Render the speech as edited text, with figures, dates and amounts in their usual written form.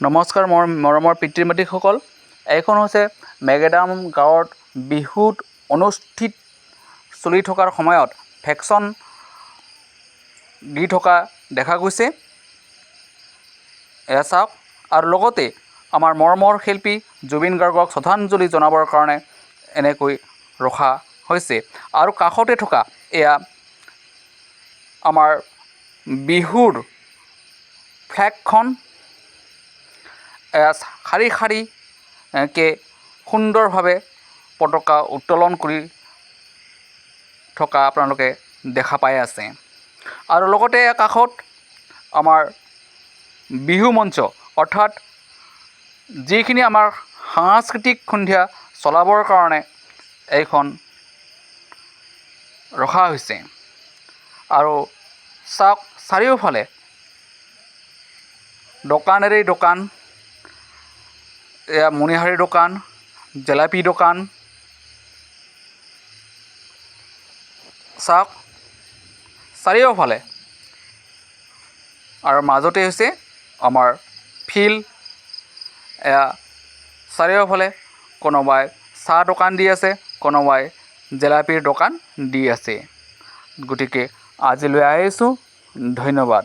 নমস্কাৰ মৰমৰ পিতৃ মাতৃসকল। এইখন হৈছে মেগেদাম গাঁৱত বিহুত অনুষ্ঠিত চলি থকাৰ সময়ত ভেকশ্যন দি থকা দেখা গৈছে। এয়া চাওক। আৰু লগতে আমাৰ মৰমৰ শিল্পী জুবিন গাৰ্গক শ্ৰদ্ধাঞ্জলি জনাবৰ কাৰণে এনেকৈ ৰখা হৈছে। আৰু কাষতে থকা এয়া আমাৰ বিহুৰ ফ্লেগখন শাৰী শাৰীকৈ সুন্দৰভাৱে পতাকা উত্তোলন কৰি থকা আপোনালোকে দেখা পাই আছে। আৰু লগতে কাষত আমাৰ বিহু মঞ্চ অৰ্থাৎ যিখিনি আমাৰ সাংস্কৃতিক সন্ধিয়া চলাবৰ কাৰণে এইখন ৰখা হৈছে। আৰু চাওক, চাৰিওফালে দোকানেৰে দোকান, এয়া মণিহাৰী দোকান, জেলেপী দোকান। চাওক চাৰিওফালে। আৰু মাজতে হৈছে আমাৰ ফিল্ড। এয়া চাৰিওফালে কোনোবাই চাহ দোকান দি আছে, কোনোবাই জেলেপীৰ দোকান দি আছে। গতিকে আজিলৈ আহিছোঁ, ধন্যবাদ।